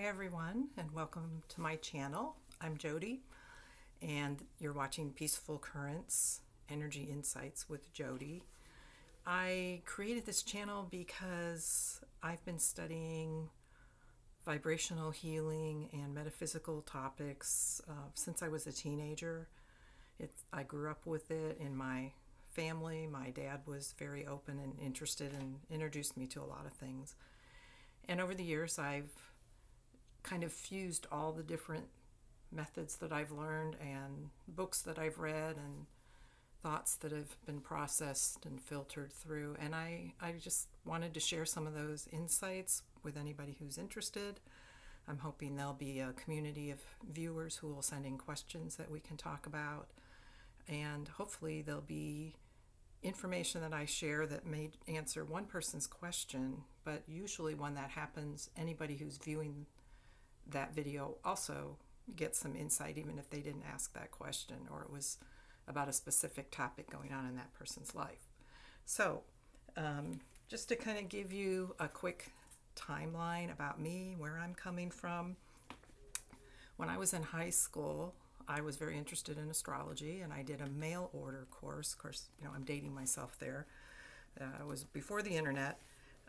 Hi everyone, and welcome to my channel. I'm Jody, and you're watching Peaceful Currents Energy Insights with Jody. I created this channel because I've been studying vibrational healing and metaphysical topics since I was a teenager. I grew up with it in my family. My dad was very open and interested and introduced me to a lot of things. And over the years, I've kind of fused all the different methods that I've learned and books that I've read and thoughts that have been processed and filtered through. And I just wanted to share some of those insights with anybody who's interested. I'm hoping there'll be a community of viewers who will send in questions that we can talk about. And hopefully there'll be information that I share that may answer one person's question, but usually when that happens, anybody who's viewing that video also gets some insight, even if they didn't ask that question or it was about a specific topic going on in that person's life. So just to kind of give you a quick timeline about me, where I'm coming from. When I was in high school, I was very interested in astrology, and I did a mail order course. Of course, I'm dating myself there. It was before the internet.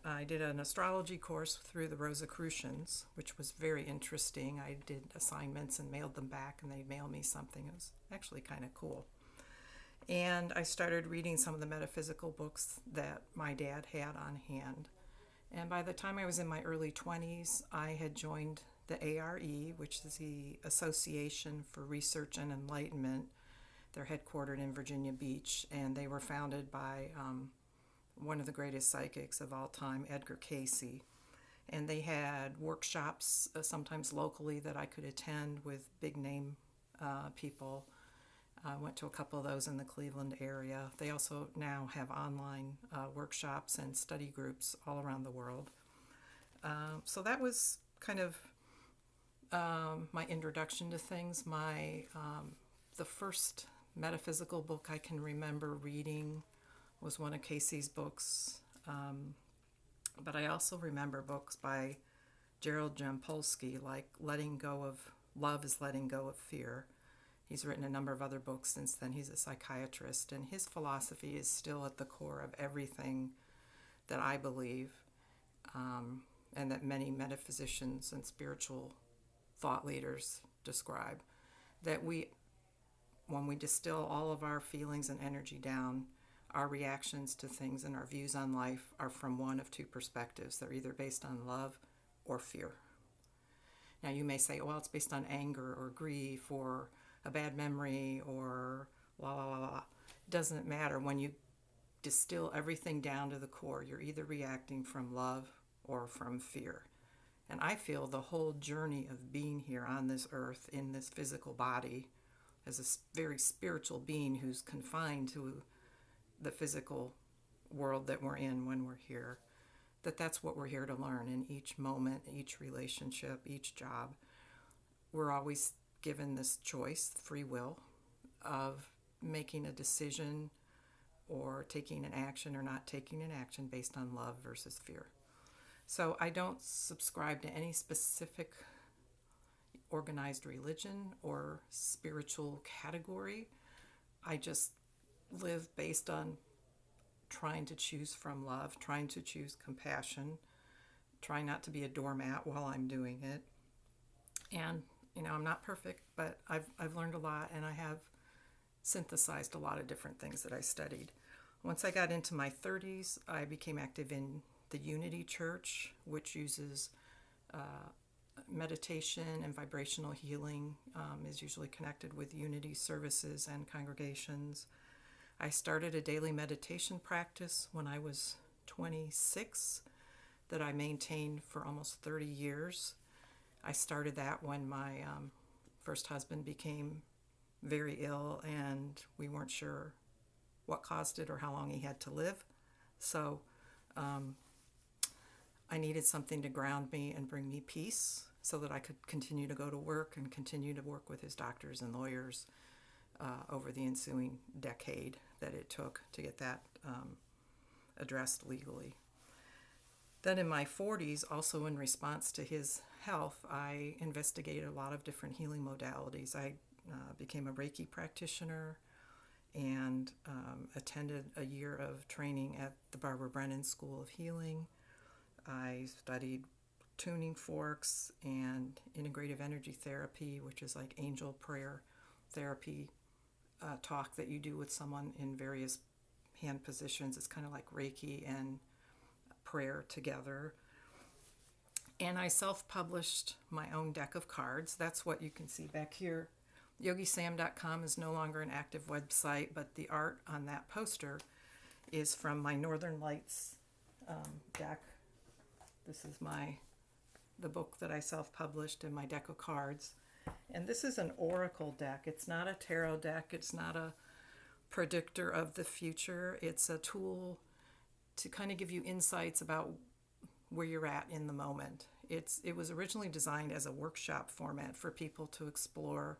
I did an astrology course through the Rosicrucians, which was very interesting. I did assignments and mailed them back, and they'd mail me something. It was actually kind of cool. And I started reading some of the metaphysical books that my dad had on hand. And by the time I was in my early 20s, I had joined the ARE, which is the Association for Research and Enlightenment. They're headquartered in Virginia Beach, and they were founded by one of the greatest psychics of all time, Edgar Cayce. And they had workshops, sometimes locally, that I could attend with big name people. I went to a couple of those in the Cleveland area. They also now have online workshops and study groups all around the world. So that was kind of my introduction to things. The first metaphysical book I can remember reading was one of Cayce's books. But I also remember books by Gerald Jampolsky, like Letting Go of Love is Letting Go of Fear. He's written a number of other books since then. He's a psychiatrist, and his philosophy is still at the core of everything that I believe, and that many metaphysicians and spiritual thought leaders describe. That when we distill all of our feelings and energy down, our reactions to things and our views on life are from one of two perspectives. They're either based on love or fear. Now you may say, well, it's based on anger or grief or a bad memory or la la la la. It doesn't matter. When you distill everything down to the core, you're either reacting from love or from fear. And I feel the whole journey of being here on this earth in this physical body as a very spiritual being who's confined to the physical world that we're in when we're here, that's what we're here to learn in each moment, each relationship, each job. We're always given this choice, free will, of making a decision or taking an action or not taking an action based on love versus fear. So I don't subscribe to any specific organized religion or spiritual category. I just live based on trying to choose from love, trying to choose compassion, trying not to be a doormat while I'm doing it. And I'm not perfect, but I've learned a lot, and I have synthesized a lot of different things that I studied. Once I got into my 30s, I became active in the Unity Church, which uses meditation and vibrational healing, is usually connected with Unity services and congregations. I started a daily meditation practice when I was 26 that I maintained for almost 30 years. I started that when my first husband became very ill, and we weren't sure what caused it or how long he had to live. So I needed something to ground me and bring me peace so that I could continue to go to work and continue to work with his doctors and lawyers over the ensuing decade that it took to get that addressed legally. Then in my 40s, also in response to his health, I investigated a lot of different healing modalities. I became a Reiki practitioner and attended a year of training at the Barbara Brennan School of Healing. I studied tuning forks and integrative energy therapy, which is like angel prayer therapy talk that you do with someone in various hand positions. It's kind of like Reiki and prayer together. And I self-published my own deck of cards. That's what you can see back here. YogiSam.com is no longer an active website, but the art on that poster is from my Northern Lights deck. This is the book that I self-published in my deck of cards. And this is an oracle deck. It's not a tarot deck. It's not a predictor of the future. It's a tool to kind of give you insights about where you're at in the moment. It was originally designed as a workshop format for people to explore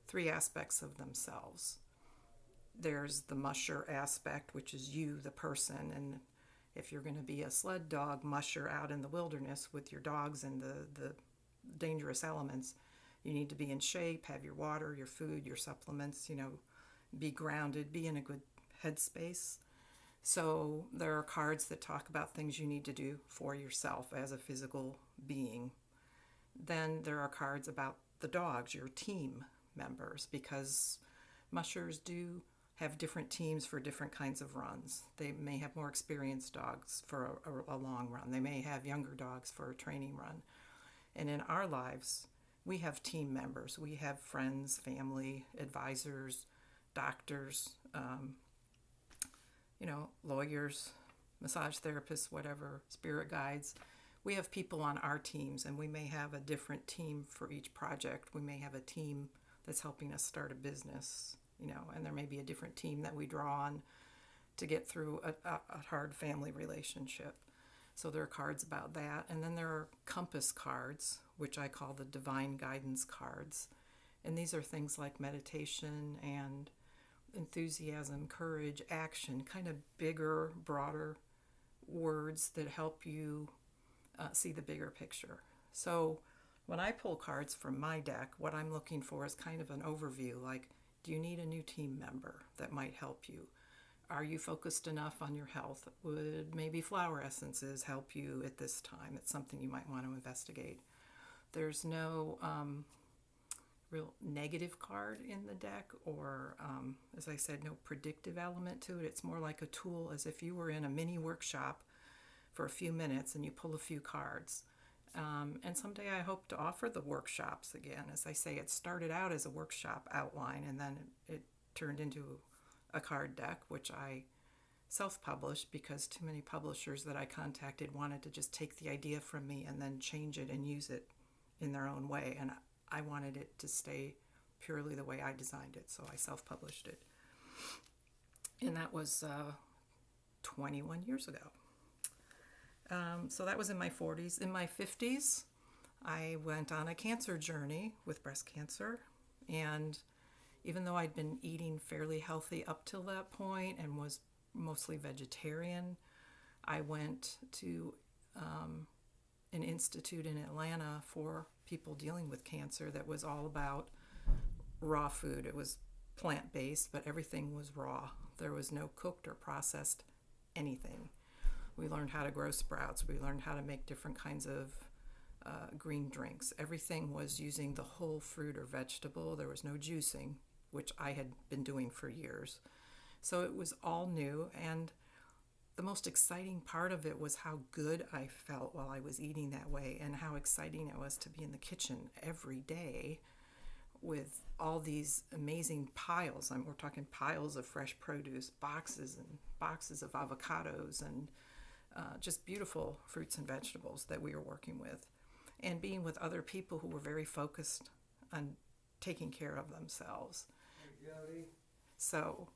3 aspects of themselves. There's the musher aspect, which is you, the person, and if you're going to be a sled dog musher out in the wilderness with your dogs and the dangerous elements, you need to be in shape, have your water, your food, your supplements, be grounded, be in a good headspace. So there are cards that talk about things you need to do for yourself as a physical being. Then there are cards about the dogs, your team members, because mushers do have different teams for different kinds of runs. They may have more experienced dogs for a long run. They may have younger dogs for a training run. And in our lives, we have team members. We have friends, family, advisors, doctors, lawyers, massage therapists, whatever, spirit guides. We have people on our teams, and we may have a different team for each project. We may have a team that's helping us start a business, and there may be a different team that we draw on to get through a hard family relationship. So there are cards about that. And then there are compass cards, which I call the divine guidance cards. And these are things like meditation and enthusiasm, courage, action, kind of bigger, broader words that help you see the bigger picture. So when I pull cards from my deck, what I'm looking for is kind of an overview, like, do you need a new team member that might help you? Are you focused enough on your health? Would maybe flower essences help you at this time? It's something you might want to investigate. There's no real negative card in the deck or, as I said, no predictive element to it. It's more like a tool, as if you were in a mini workshop for a few minutes and you pull a few cards. And someday I hope to offer the workshops again. As I say, it started out as a workshop outline, and then it turned into a card deck, which I self-published because too many publishers that I contacted wanted to just take the idea from me and then change it and use it in their own way. And I wanted it to stay purely the way I designed it, so I self-published it. And that was 21 years ago. So that was in my 40s. In my 50s, I went on a cancer journey with breast cancer. And even though I'd been eating fairly healthy up till that point and was mostly vegetarian, I went to an institute in Atlanta for people dealing with cancer that was all about raw food. It was plant-based, but everything was raw. There was no cooked or processed anything. We learned how to grow sprouts. We learned how to make different kinds of green drinks. Everything was using the whole fruit or vegetable. There was no juicing, which I had been doing for years. So it was all new, and the most exciting part of it was how good I felt while I was eating that way, and how exciting it was to be in the kitchen every day with all these amazing piles. We're talking piles of fresh produce, boxes and boxes of avocados, and just beautiful fruits and vegetables that we were working with, and being with other people who were very focused on taking care of themselves. Hey, Jody. So